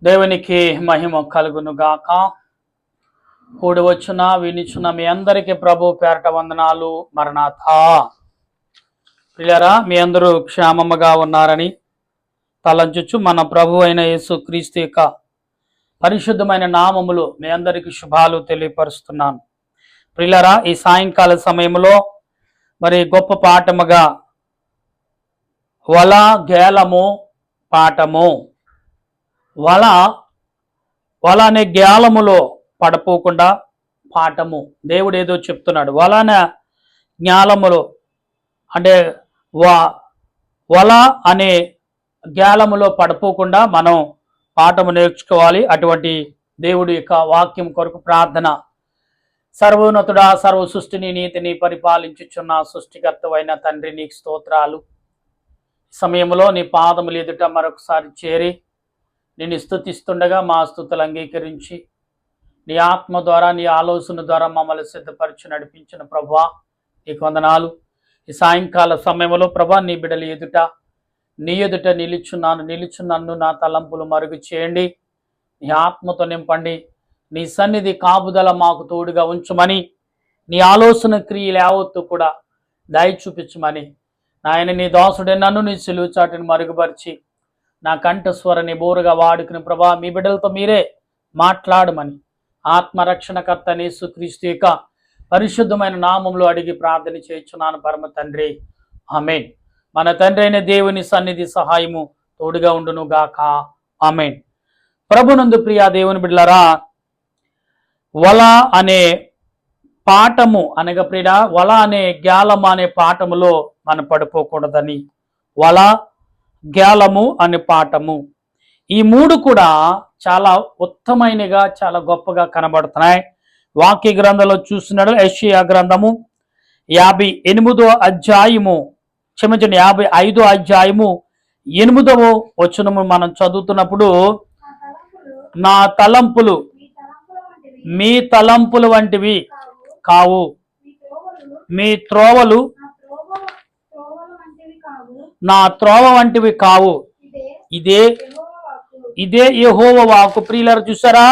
దేవునికి మహిమ కలుగును గాక. కూడి వచ్చున వినిచున్న మీ అందరికీ ప్రభు పేరట వందనాలు. మరణాథా. ప్రియరా, మీ అందరూ క్షేమముగా ఉన్నారని తలంచుచు మన ప్రభు అయిన యేసు క్రీస్తు యొక్క పరిశుద్ధమైన నామములు మీ అందరికీ శుభాలు తెలియపరుస్తున్నాను. ప్రియరా, ఈ సాయంకాల సమయంలో మరి గొప్ప పాఠముగా వల గేలము పాఠము. వల అనే గ్యాలములో పడిపోకుండా పాఠము. దేవుడు ఏదో చెప్తున్నాడు. వల అనే జ్ఞాలములో అంటే వల అనే గ్యాలములో పడిపోకుండా మనం పాఠము నేర్చుకోవాలి. అటువంటి దేవుడి యొక్క వాక్యం కొరకు ప్రార్థన. సర్వోన్నతుడా, సర్వ సృష్టిని నీతిని పరిపాలించుచున్న సృష్టికర్తవైన తండ్రి, నీకు స్తోత్రాలు. సమయంలో నీ పాదములు ఎదుట మరొకసారి చేరి నేను స్తుతిస్తుండగా మా స్తుతులు అంగీకరించి నీ ఆత్మ ద్వారా, నీ ఆలోచన ద్వారా మమ్మల్ని సిద్ధపరిచి నడిపించిన ప్రభువా, నీకు వందనాలు. ఈ సాయంకాల సమయంలో ప్రభా, నీ బిడ్డల నీ ఎదుట నిలుచు నన్ను నా తలంపులు మరుగు చేయండి. నీ ఆత్మతో నింపండి. నీ సన్నిధి కాపుదల మాకు తోడుగా ఉంచమని, నీ ఆలోచన క్రియలు యావత్తు కూడా దయ చూపించమని నాయన, నీ దాసుడే నన్ను నీ సిలువ చాటుని మరుగుపరిచి నా కంఠస్వరని బోరుగా వాడుకుని ప్రభా, మీ బిడ్డలతో మీరే మాట్లాడమని ఆత్మరక్షణకర్త యేసుక్రీస్తు యొక్క పరిశుద్ధమైన నామంలో అడిగి ప్రార్థన చేయుచున్నాను పరమ తండ్రి, ఆమేన్. మన తండ్రి అయిన దేవుని సన్నిధి సహాయము తోడుగా ఉండును గాక, ఆమేన్. ప్రభునందు ప్రియా దేవుని బిడ్డలారా, వల అనే పాఠము అనగా ప్రియ వల అనే గ్యాలము అనే పాఠములో మనం పడిపోకూడదని, వల గ్యాలము అనే పాఠము, ఈ మూడు కూడా చాలా ఉత్తమైనగా, చాలా గొప్పగా కనబడుతున్నాయి. వాక్య గ్రంథంలో చూసినట్లు యెషయా గ్రంథము 58వ అధ్యాయము 55వ అధ్యాయము 8వ వచనము మనం చదువుతున్నప్పుడు, నా తలంపులు మీ తలంపుల వంటివి కావు, మీ త్రోవలు నా త్రోవ వంటివి కావు. ఇదే యెహోవా వాక్కు. ప్రియులారా, చూసారా,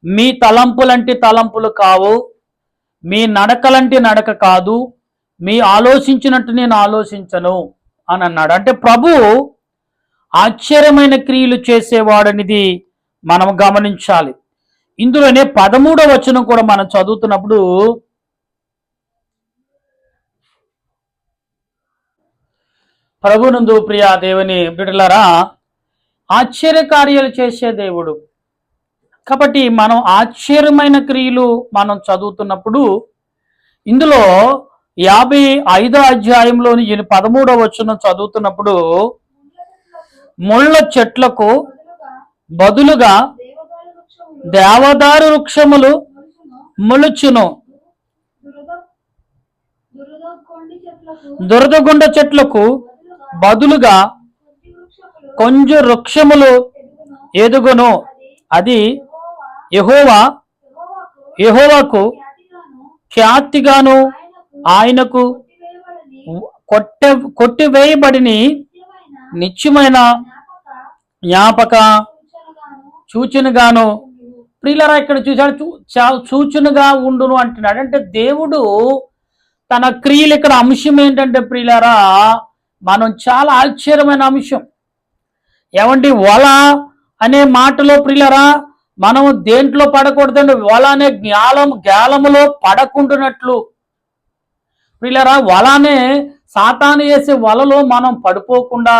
మీ తలంపులంటి తలంపులు కావు, మీ నడకలంటి నడక కాదు, మీ ఆలోచించినట్టు నేను ఆలోచించను అని అన్నాడు. అంటే ప్రభు ఆశ్చర్యమైన క్రియలు చేసేవాడనిది మనం గమనించాలి. ఇందులోనే 13వ వచనం కూడా మనం చదువుతున్నప్పుడు, ప్రభునందు ప్రియా దేవుని బిడ్డలారా, ఆశ్చర్యకార్యాలు చేసే దేవుడు కాబట్టి మనం ఆశ్చర్యమైన క్రియలు మనం చదువుతున్నప్పుడు, ఇందులో 55వ అధ్యాయంలోని 13వ వచనం చదువుతున్నప్పుడు, ముళ్ళ చెట్లకు బదులుగా దేవదారు వృక్షములు మొలుచును, దురదగుండ చెట్లకు బదులుగా కొంచెం వృక్షములు ఎదుగును. అది యెహోవాకు ఖ్యాతిగాను ఆయనకు కొట్టివేయబడిని నిత్యమైన జ్ఞాపక సూచనగాను. ప్రియులారా, ఇక్కడ చూసాడు, సూచనగా ఉండును అంటున్నాడు. అంటే దేవుడు తన క్రియలు ఇక్కడ అంశం ఏంటంటే ప్రియులారా, మనం చాలా ఆశ్చర్యమైన అంశం. ఏమండి, వల అనే మాటలో ప్రియులారా మనం దేంట్లో పడకూడదండి, వల అనే గ్యాలములో పడకుండానట్లు. ప్రియులారా, వల అనే సాతాను వేసే వలలో మనం పడిపోకుండా,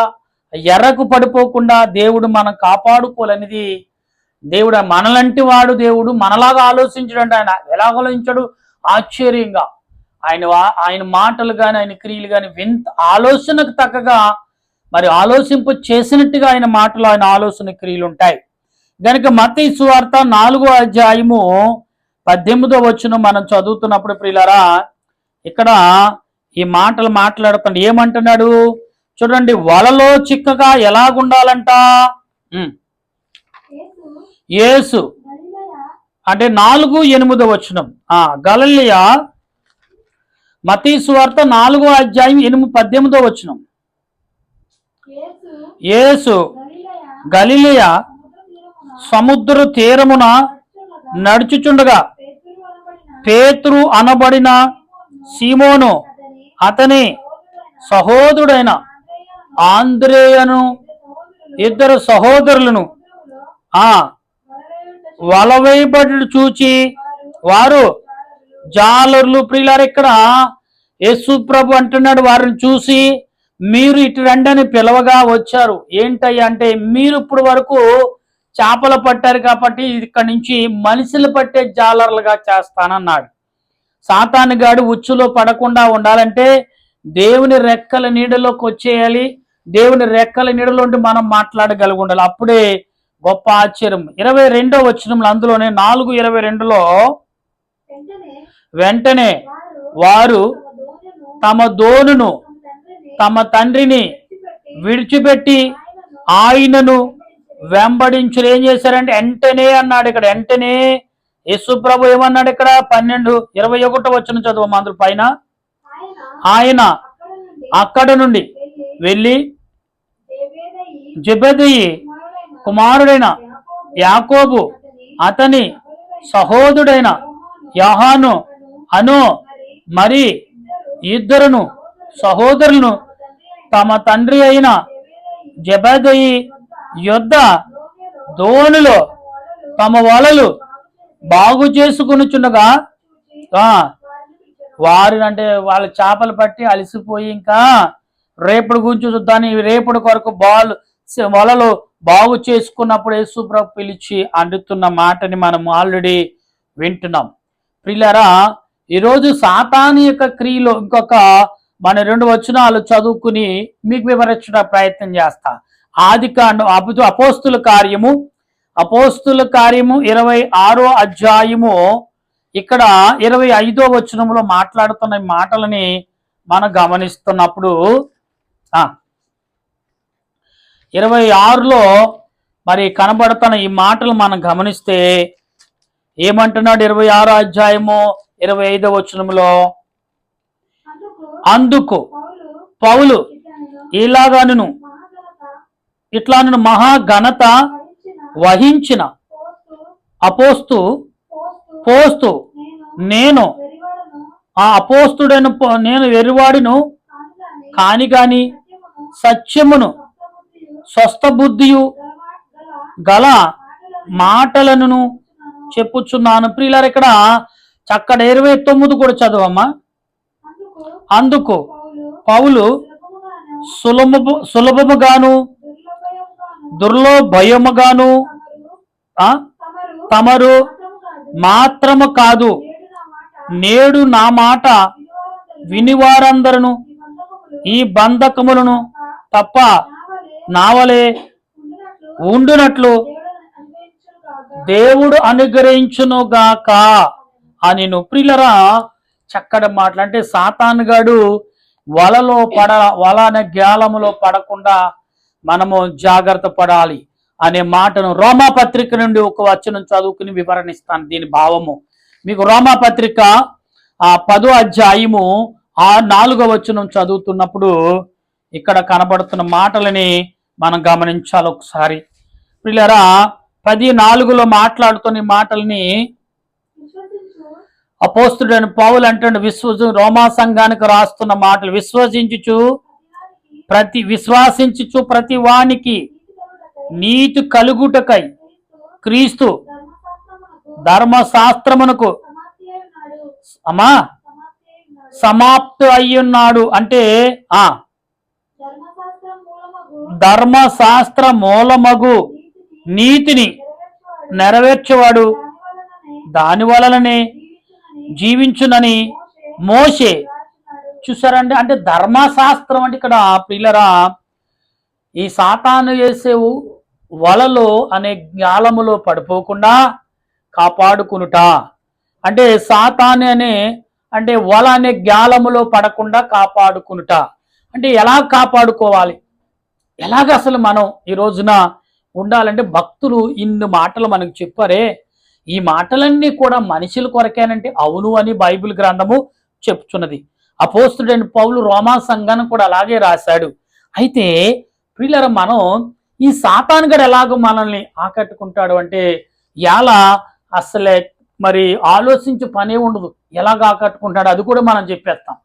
ఎర్రకు పడిపోకుండా దేవుడు మనం కాపాడుకోవాలనేది దేవుడు. మనలంటి వాడు దేవుడు, మనలాగా ఆలోచించడంటే ఆయన ఎలా ఆలోచించాడు? ఆశ్చర్యంగా. ఆయన మాటలు కానీ, ఆయన క్రియలు కానీ వింత ఆలోచనకు తగ్గగా మరి ఆలోచింపు చేసినట్టుగా ఆయన మాటలు, ఆయన ఆలోచన క్రియలు ఉంటాయి. కనుక మత్తయి సువార్త 4వ అధ్యాయము 18వ వచనం మనం చదువుతున్నప్పుడు ప్రియులారా, ఇక్కడ ఈ మాటలు మాట్లాడుతాడు. ఏమంటున్నాడు చూడండి, వలలో చిక్కగా ఎలాగుండాలంట. యేసు అంటే 4:8 వచనం. గలిలయ, మత్తయి సువార్త 4వ అధ్యాయం 18వ వచనం. యేసు గలిలయ సముద్ర తీరమున నడుచుచుండగా పేతురు అనబడిన సీమోను అతని సహోదరుడైన ఆంద్రేయను ఇద్దరు సహోదరులను వలవేయబడి చూచి వారు జాలర్లు. ప్రియులారు, ఇక్కడ యేసు ప్రభు అంటున్నాడు వారిని చూసి, మీరు ఇటు రండి అని పిలవగా వచ్చారు. ఏంటయ్యా అంటే, మీరు ఇప్పుడు వరకు చేపలు పట్టారు కాబట్టి ఇక్కడి నుంచి మనుషులు పట్టే జాలర్లుగా చేస్తానన్నాడు. సాతాను గాడు ఉచ్చులో పడకుండా ఉండాలంటే దేవుని రెక్కల నీడలోకి వచ్చేయాలి. దేవుని రెక్కల నీడలో ఉండి మనం మాట్లాడగలిగి ఉండాలి. అప్పుడే గొప్ప ఆశ్చర్యం. 22వ వచనంలో, అందులోనే 4:22లో, వెంటనే వారు తమ దోణును తమ తండ్రిని విడిచిపెట్టి ఆయనను వెంబడించులు. ఏం చేశారంటే వెంటనే అన్నాడు. ఇక్కడ వెంటనే యేసు ప్రభు ఏమన్నాడు? ఇక్కడ 12:21 వచనం చదువు అందులో పైన. ఆయన అక్కడ నుండి వెళ్ళి జెబెదయి కుమారుడైన యాకోబు అతని సహోదరుడైన యోహాను అను మరి ఇద్దరును సహోదరులను తమ తండ్రి అయిన జెబెదయి యొద్ద దోణిలో తమ వలలు బాగు చేసుకొనుచుండగా వారిని, అంటే వాళ్ళ చేపలు పట్టి అలసిపోయి ఇంకా రేపటి గురించి చూద్దాని, రేపటి కొరకు వలలు బాగు చేసుకున్నప్పుడు యేసు ప్రభు పిలిచి అంటున్న మాటని మనం ఆల్రెడీ వింటున్నాం. ప్రియులారా, ఈరోజు సాతాను యొక్క క్రియలో ఇంకొక మన 2 వచనాలు చదువుకుని మీకు వివరించిన ప్రయత్నం చేస్తా. ఆదికాండం అపోస్తుల కార్యము 26వ అధ్యాయము ఇక్కడ 25వ వచనంలో మాట్లాడుతున్న మాటలని మనం గమనిస్తున్నప్పుడు 26లో మరి కనబడుతున్న ఈ మాటలు మనం గమనిస్తే ఏమంటున్నాడు? 26వ అధ్యాయము 25వ వచనంలో, అందుకు పౌలు ఇలాగాను ఇట్లాను మహాఘనత వహించిన పోస్తూ నేను ఆ అపోస్తుడైన నేను వెరివాడిను కాని గాని సత్యమును స్వస్థ బుద్ధియు గల మాటలను చెప్పుచున్నాను. ప్రియులారు, ఇక్కడ చక్కడ 29 కూడా చదవమ్మా. అందుకు పౌలు సులభముగాను దుర్లభయముగాను తమరు మాత్రము కాదు, నేడు నా మాట వినివారందరూ ఈ బంధకములను తప్ప నావలే ఉండునట్లు దేవుడు అనుగ్రహించునుగాక అని. ప్రియులరా, చక్కటి మాటలు. అంటే సాతాను గాడు వల అనే గ్యాలములో పడకుండా మనము జాగ్రత్త పడాలి అనే మాటను రోమా పత్రిక నుండి ఒక వచనం చదువుకుని వివరణిస్తాను దీని భావము మీకు. రోమా పత్రిక 10వ అధ్యాయము 4వ వచనం చదువుతున్నప్పుడు ఇక్కడ కనబడుతున్న మాటలని మనం గమనించాలి ఒకసారి. పిల్లరా, 10:4లో మాట్లాడుతున్న మాటల్ని అపోస్తుడైన పౌలు అంటాడు, రోమా సంఘానికి రాస్తున్న మాటలు, విశ్వాసించుచు ప్రతి వానికి నీతి కలుగుటకై క్రీస్తు ధర్మశాస్త్రమునకు సమాప్తి అయ్యున్నాడు. అంటే ధర్మశాస్త్ర మూలమగు నీతిని నెరవేర్చేవాడు దాని వలననే జీవించునని మోషే. చూసారండి, అంటే ధర్మశాస్త్రం అంటే ఇక్కడ పిల్లరా ఈ సాతాను వేసేవు వలలో అనే జ్ఞాలములో పడిపోకుండా కాపాడుకునుట. అంటే సాతాను అంటే వల అనే జ్ఞాలములో పడకుండా కాపాడుకునుట అంటే ఎలా కాపాడుకోవాలి, ఎలాగ అసలు మనం ఈ రోజున ఉండాలంటే భక్తులు ఇన్ని మాటలు మనకు చెప్పారే, ఈ మాటలన్నీ కూడా మనుషుల కొరకేనంటే అవును అని బైబిల్ గ్రంథము చెప్తున్నది. అపోస్తుడైన పౌలు రోమా సంఘాన్ని కూడా అలాగే రాశాడు. అయితే ప్రియులారా, మనం ఈ సాతానుగాడు ఎలాగో మనల్ని ఆకట్టుకుంటాడు అంటే ఎలా అసలే మరి ఆలోచించే పనే ఉండదు. ఎలాగ ఆకట్టుకుంటాడు అది కూడా మనం చెప్పేస్తాం.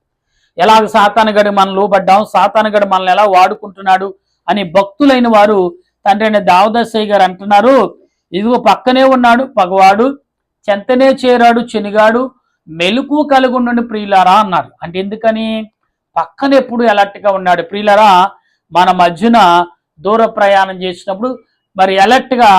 ఎలాగ సాతానుగాడు మనం లోబడ్డాం, సాతానుగాడు మనల్ని ఎలా వాడుకుంటున్నాడు అని భక్తులైన వారు తండ్రి అయిన దేవదాసయ్య గారు అంటున్నారు, ఇదిగో పక్కనే ఉన్నాడు పగవాడు, చెంతనే చేరాడు చెనిగాడు, మెలుకు కలుగుండని ప్రియులారా అన్నారు. అంటే ఎందుకని? పక్కన ఎప్పుడు అలర్ట్గా ఉన్నాడు. ప్రియులారా, మన మధ్యన దూర ప్రయాణం చేసినప్పుడు మరి అలర్ట్గా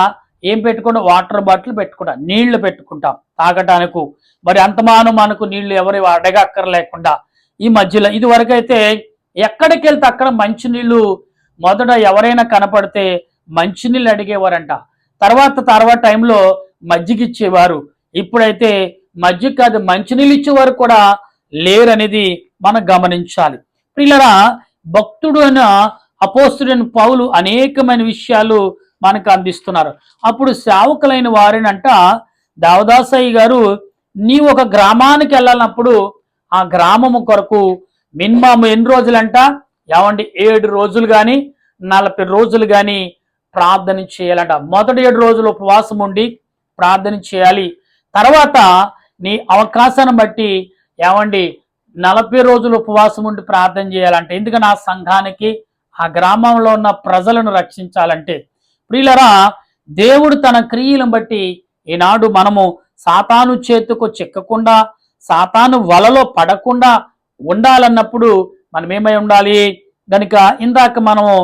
ఏం పెట్టుకుంటాం? వాటర్ బాటిల్ పెట్టుకుంటాం, నీళ్లు పెట్టుకుంటాం తాగటానికి. మరి అంతమానం మనకు నీళ్లు ఎవరు అడగక్కర్లేకుండా ఈ మధ్యలో ఇది వరకు అయితే ఎక్కడికి వెళ్తే అక్కడ మంచినీళ్ళు మొదట ఎవరైనా కనపడితే మంచినీళ్ళు అడిగేవారంట. తర్వాత టైంలో మజ్జిగ ఇచ్చేవారు. ఇప్పుడైతే మజ్జిగ కాదు, మంచినీళ్ళు ఇచ్చేవారు కూడా లేరనేది మనం గమనించాలి. ప్రియులారా, భక్తుడు అయిన అపోస్తుడైన పౌలు అనేకమైన విషయాలు మనకు అందిస్తున్నారు. అప్పుడు సేవకులైన వారినంట దేవదాసయ్య గారు, నీవు ఒక గ్రామానికి వెళ్ళాలన్నప్పుడు ఆ గ్రామము కొరకు మినిమం ఎన్ని రోజులంట? ఏమండి, 7 రోజులు కానీ 40 రోజులు కానీ ప్రార్థన చేయాలంట. మొదటి 7 రోజులు ఉపవాసం ఉండి ప్రార్థన చేయాలి. తర్వాత నీ అవకాశాన్ని బట్టి ఏమండి 40 రోజులు ఉపవాసం ఉండి ప్రార్థన చేయాలంటే. ఎందుకని? ఆ సంఘానికి ఆ గ్రామంలో ఉన్న ప్రజలను రక్షించాలంటే. ప్రియులరా, దేవుడు తన క్రియలను బట్టి ఈనాడు మనము సాతాను చేతుకు చిక్కకుండా, సాతాను వలలో పడకుండా ఉండాలన్నప్పుడు మనం ఏమై ఉండాలి? కనుక ఇందాక మనము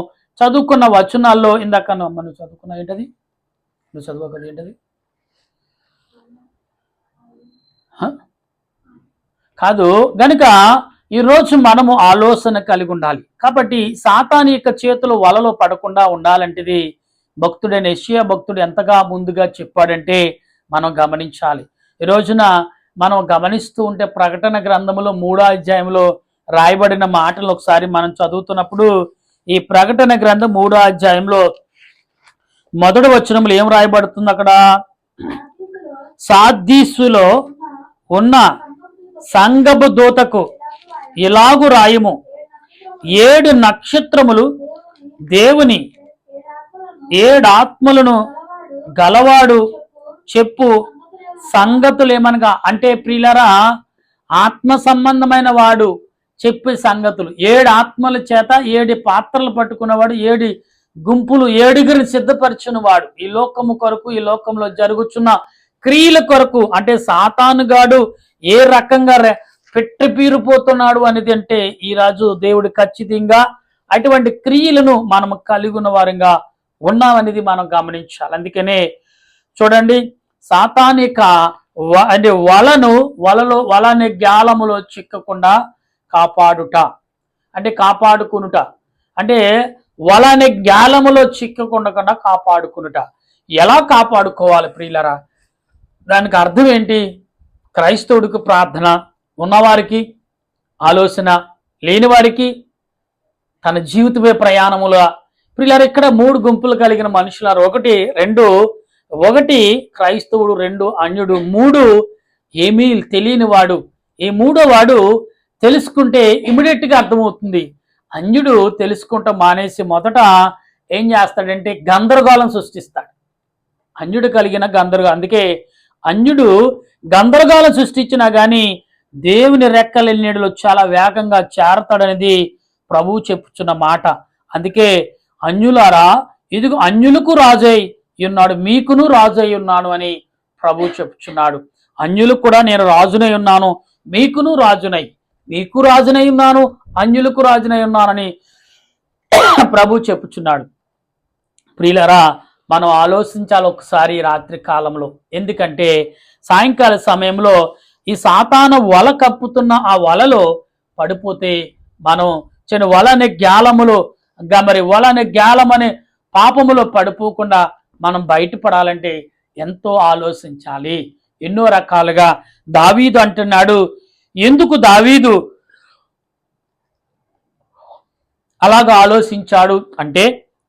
చదువుకున్న వచనాల్లో ఇందాక మనం చదువుకున్న ఏంటది? నువ్వు చదువుకోదు ఏంటది? కాదు. గనుక ఈరోజు మనము ఆలోచన కలిగి ఉండాలి. కాబట్టి సాతాను యొక్క చేతులు వలలో పడకుండా ఉండాలంటేది భక్తుడైన యెషయా భక్తుడు ఎంతగా ముందుగా చెప్పాడంటే మనం గమనించాలి. ఈ రోజున మనం గమనిస్తూ ఉంటే ప్రకటన గ్రంథంలో 3వ అధ్యాయంలో రాయబడిన మాటలు ఒకసారి మనం చదువుతున్నప్పుడు, ఈ ప్రకటన గ్రంథం 3వ అధ్యాయంలో మొదటి వచనంలో ఏం రాయబడుతుంది? అక్కడ సార్దీసులో ఉన్న సంఘపు దూతకు ఇలాగు రాయము, 7 నక్షత్రములు దేవుని 7 ఆత్మలను గలవాడు చెప్పు సంగతులు ఏమనగా. అంటే ప్రియులరా, ఆత్మ సంబంధమైన వాడు చెప్పే సంగతులు 7 ఆత్మల చేత 7 పాత్రలు పట్టుకున్నవాడు, 7 గుంపులు 7గురిని సిద్ధపరిచిన వాడు ఈ లోకము కొరకు, ఈ లోకంలో జరుగుతున్న క్రియల కొరకు. అంటే సాతానుగాడు ఏ రకంగా పెట్టిపీరిపోతున్నాడు అనేది అంటే ఈరోజు దేవుడు ఖచ్చితంగా అటువంటి క్రియలను మనం కలిగి ఉన్న వారంగా ఉన్నామనేది మనం గమనించాలి. అందుకనే చూడండి, సాతానిక అంటే వలని గ్యాలములో చిక్కకుండా కాపాడుట, అంటే కాపాడుకునుట, అంటే వలని గ్యాలములో చిక్కకుండా కాపాడుకునుట. ఎలా కాపాడుకోవాలి ప్రియులరా? దానికి అర్థం ఏంటి? క్రైస్తవుడికి ప్రార్థన, ఉన్నవారికి ఆలోచన, లేని వారికి తన జీవితమే ప్రయాణముల. ప్రియులారా, ఇక్కడ 3 గుంపులు కలిగిన మనుషులారు. 1 2 1 క్రైస్తవుడు, 2 అన్యుడు, 3 ఏమీ తెలియని వాడు. ఈ 3వ వాడు తెలుసుకుంటే ఇమీడియట్ గా అర్థమవుతుంది. అన్యుడు తెలుసుకుంటాం మానేసి మొదట ఏం చేస్తాడంటే గందరగోళం సృష్టిస్తాడు. అన్యుడు కలిగిన గందరగోళం. అందుకే అన్యుడు గందరగోళం సృష్టించినా గాని దేవుని రెక్కల నీడలో చాలా వేగంగా చేరతాడనేది ప్రభువు చెప్పుచున్న మాట. అందుకే అన్యులారా, ఇదిగో అన్యులకు రాజై ఉన్నాడు, మీకును రాజై ఉన్నాను అని ప్రభువు చెప్పుచున్నాడు. అన్యులకు కూడా నేను రాజునై ఉన్నాను, మీకును రాజునై, మీకు రాజునై ఉన్నాను, అన్యులకు రాజునై ఉన్నానని ప్రభు చెప్పుచున్నాడు. ప్రియులరా, మనం ఆలోచించాలి ఒకసారి రాత్రి కాలంలో. ఎందుకంటే సాయంకాల సమయంలో ఈ సాతాను వల కప్పుతున్న ఆ వలలో పడిపోతే మనం చిన్న వలనే గ్యాలములో మరి వలనే గ్యాలం అనే పాపములో పడిపోకుండా మనం బయటపడాలంటే ఎంతో ఆలోచించాలి. ఎన్నో రకాలుగా దావీదు అంటున్నాడు. ఎందుకు దావీదు అలాగా ఆలోచించాడు అంటే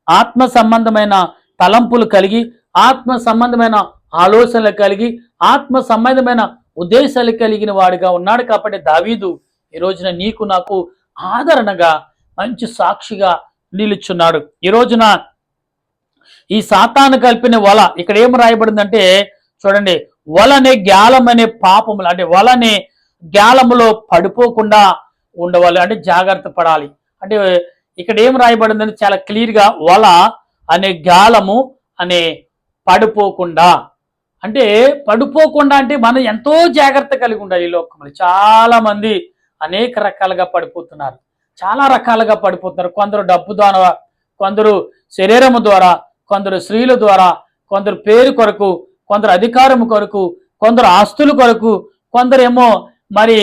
ఆత్మ సంబంధమైన తలంపులు కలిగి, ఆత్మ సంబంధమైన ఆలోచనలు కలిగి, ఆత్మ సంబంధమైన ఉద్దేశాలు కలిగిన వాడిగా ఉన్నాడు. కాబట్టి దావీదు ఈ రోజున నీకు నాకు ఆదరణగా మంచి సాక్షిగా నిలుచున్నాడు. ఈ రోజున ఈ సాతాను కలిపిన వల ఇక్కడ ఏం రాయబడిందంటే చూడండి, వలనే గ్యాలం అనే పాపములు, అంటే వలనే గ్యాలములో పడిపోకుండా ఉండవాలి, అంటే జాగ్రత్త పడాలి. అంటే ఇక్కడ ఏం రాయబడిందంటే చాలా క్లియర్గా వల అనే గ్యాలము అనే పడిపోకుండా, అంటే పడిపోకుండా అంటే మనం ఎంతో జాగ్రత్త కలిగి ఉండాలి. ఈ లోకంలో చాలా మంది అనేక రకాలుగా పడిపోతున్నారు, చాలా రకాలుగా పడిపోతున్నారు. కొందరు డబ్బు ద్వారా, కొందరు శరీరము ద్వారా, కొందరు స్త్రీల ద్వారా, కొందరు పేరు కొరకు, కొందరు అధికారం కొరకు, కొందరు ఆస్తుల కొరకు, కొందరేమో మరి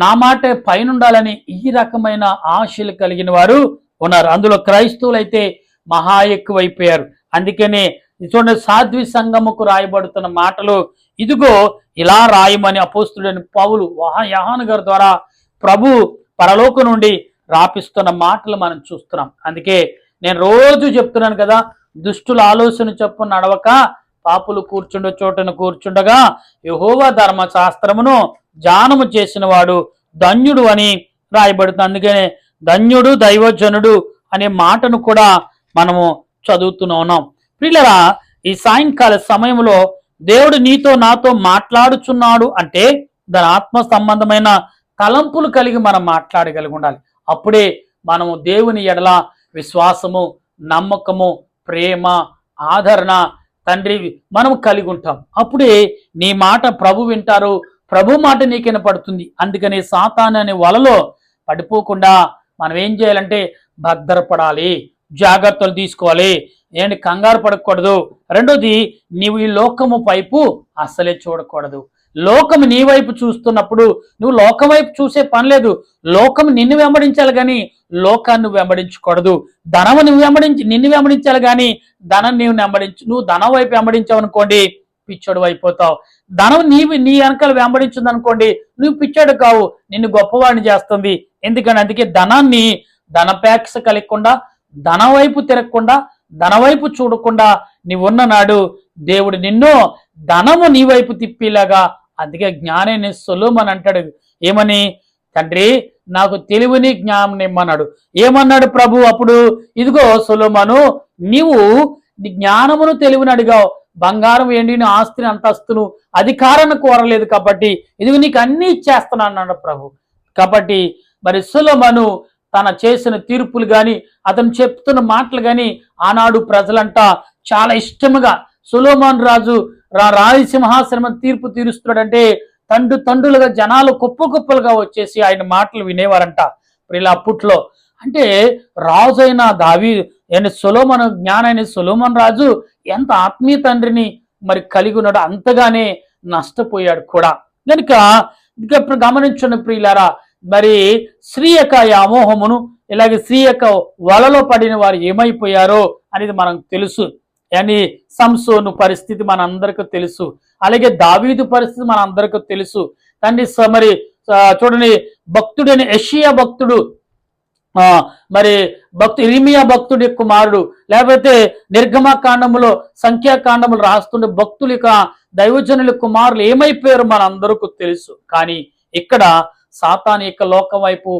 నా మాట పైన ఉండాలని ఈ రకమైన ఆశలు కలిగిన వారు ఉన్నారు. అందులో క్రైస్తవులు అయితే మహా ఎక్కువైపోయారు. అందుకనే చూడండి, సాధ్వి సంఘముకు రాయబడుతున్న మాటలు ఇదిగో ఇలా రాయమని అపోస్తుడైన పౌలు యోహాను గారి ద్వారా ప్రభు పరలోకం నుండి రాపిస్తున్న మాటలు మనం చూస్తున్నాం. అందుకే నేను రోజు చెప్తున్నాను కదా, దుష్టుల ఆలోచన చొప్పున నడవక పాపులు కూర్చుండే చోటను కూర్చుండగా యెహోవా ధర్మశాస్త్రమును ధ్యానము చేసిన వాడు ధన్యుడు అని రాయబడుతుంది. అందుకనే ధన్యుడు దైవజనుడు అనే మాటను కూడా మనము చదువుతూనే ఉన్నాం. ప్రియులరా, ఈ సాయంకాల సమయంలో దేవుడు నీతో నాతో మాట్లాడుచున్నాడు అంటే దాని ఆత్మ సంబంధమైన తలంపులు కలిగి మనం మాట్లాడగలిగి ఉండాలి. అప్పుడే మనము దేవుని ఎడల విశ్వాసము, నమ్మకము, ప్రేమ, ఆదరణ తండ్రి మనం కలిగి ఉంటాం. అప్పుడే నీ మాట ప్రభు వింటారు, ప్రభు మాట నీకు వినపడుతుంది. అందుకని సాతాను అనే వలలో పడిపోకుండా మనం ఏం చేయాలంటే భద్రపడాలి, జాగ్రత్తలు తీసుకోవాలి, ఏంటి కంగారు పడకూడదు. రెండోది, నీవు ఈ లోకము వైపు అస్సలే చూడకూడదు. లోకం నీ వైపు చూస్తున్నప్పుడు నువ్వు లోకం వైపు చూసే పని లేదు. లోకం నిన్ను వెంబడించాలి కానీ లోకాన్ని నువ్వు వెంబడించకూడదు. ధనము నిన్ను వెంబడించాలి కానీ ధనం నువ్వు ధనం వైపు వెంబడించావు అనుకోండి, పిచ్చోడు అయిపోతావు. ధనం నీ వెనకాల వెంబడించింది అనుకోండి, నువ్వు పిచ్చోడు కావు, నిన్ను గొప్పవాడిని చేస్తుంది. ఎందుకని అందుకే ధనపేక్ష కలగకుండా, ధనం వైపు తిరగకుండా, ధన వైపు చూడకుండా నీవున్న నాడు దేవుడు నిన్ను ధనము నీ వైపు తిప్పేలాగా. అందుకే జ్ఞానాన్ని సొలొమోను అంటాడు, ఏమని, తండ్రి నాకు తెలివిని జ్ఞానం ఇమ్మన్నాడు. ఏమన్నాడు ప్రభు అప్పుడు, ఇదిగో సొలొమోను, నీవు జ్ఞానమును తెలివిని అడిగావు, బంగారం ఎండిని ఆస్తిని అంతస్తును అధికారాన్ని కోరలేదు కాబట్టి ఇదిగో నీకు అన్ని ఇచ్చేస్తున్నాను అన్నాడు ప్రభు. కాబట్టి మరి సొలొమోను తన చేసిన తీర్పులు కానీ, అతను చెప్తున్న మాటలు కానీ ఆనాడు ప్రజలంతా చాలా ఇష్టముగా సొలొమోను రాజు రాజసింహాసనం తీర్పు తీరుస్తున్నాడంటే తండ్రులుగా జనాలు కుప్పలుగా వచ్చేసి ఆయన మాటలు వినేవారంట. ఇలా అప్పట్లో అంటే రాజు అయిన సొలొమోను జ్ఞానైన సొలొమోను రాజు ఎంత ఆత్మీయ తండ్రిని మరి కలిగి ఉన్నాడు, అంతగానే నష్టపోయాడు కూడా. కనుక ఇప్పుడు గమనించండి ప్రియులారా, మరి స్త్రీ యొక్క అమోహమును, ఇలాగే స్త్రీ యొక్క వలలో పడిన వారు ఏమైపోయారో అనేది మనకు తెలుసు. అని సంసోను పరిస్థితి మన అందరికీ తెలుసు, అలాగే దావీదు పరిస్థితి మన అందరికీ తెలుసు. తండ్రి మరి చూడండి, భక్తుడైన యెషయా భక్తుడు, మరి ఇర్మియా భక్తుడి కుమారుడు, లేకపోతే నిర్గమకాండములో సంఖ్యాకాండములు రాస్తుండే భక్తుల యొక్క దైవజనుల కుమారులు ఏమైపోయారు మన అందరికీ తెలుసు. కానీ ఇక్కడ సాతాను యొక్క లోకం వైపు,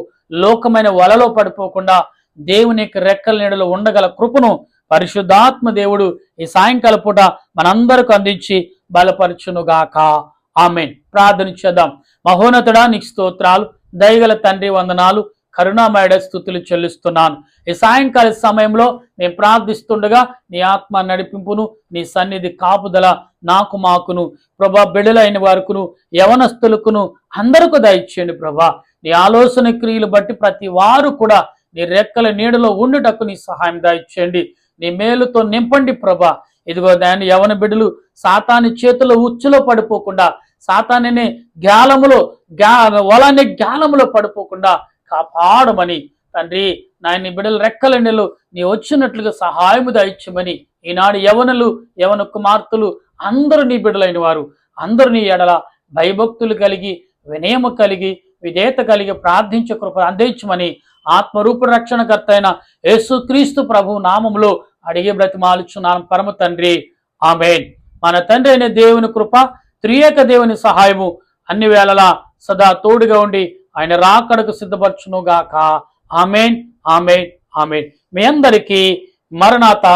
లోకమైన వలలో పడిపోకుండా దేవుని యొక్క రెక్కల నీడలో ఉండగల కృపను పరిశుద్ధాత్మ దేవుడు ఈ సాయంకాల పూట మనందరికి అందించి బలపరచునుగాక. ఆమేన్. ప్రార్థన చేద్దాం. మహోన్నతుడా, నీకు స్తోత్రాలు, దయగల తండ్రి వందనాలు, కరుణామయుడ స్తుతులు చెల్లిస్తున్నాను. ఈ సాయంకాల సమయంలో నేను ప్రార్థిస్తుండగా నీ ఆత్మ నడిపింపును, నీ సన్నిధి కాపుదల నాకు మాకును ప్రభా, బిడ్డలైన వారుకును యవనస్తులకును అందరికీ దయచేయండి ప్రభా. నీ ఆలోచన క్రియలు బట్టి ప్రతి వారు కూడా నీ రెక్కల నీడలో ఉండుటకు నీ సహాయం దయచేయండి. నీ మేలుతో నింపండి ప్రభా. ఇదిగో దాన్ని యవన బిడ్డలు సాతాను చేతుల్లో ఉచ్చులో పడిపోకుండా, సాతానుని వలని జ్ఞానములో పడిపోకుండా కాపాడమని తండ్రి నాయన బిడ్డలు రెక్కల నీళ్ళు నీ వచ్చినట్లుగా సహాయము దయచేయమని ఈనాడు యవన కుమార్తెలు అందరూ నీ బిడ్డలైన వారు అందరూ నీ ఎడల భయభక్తులు కలిగి, వినయము కలిగి, విధేయత కలిగి ప్రార్థించే కృప అందించమని ఆత్మరూప రక్షణకర్త అయిన యేసుక్రీస్తు ప్రభు నామములో అడిగి బ్రతిమాలుచున్నాను పరమ తండ్రి. ఆమేన్. మన తండ్రి అయిన దేవుని కృప, త్రియేక దేవుని సహాయము అన్ని వేళలా సదా తోడుగా ఉండి ఆయన రాకడకు సిద్ధపరచునుగాక. ఆమేన్, ఆమేన్, ఆమేన్. మీ అందరికీ మరణాత.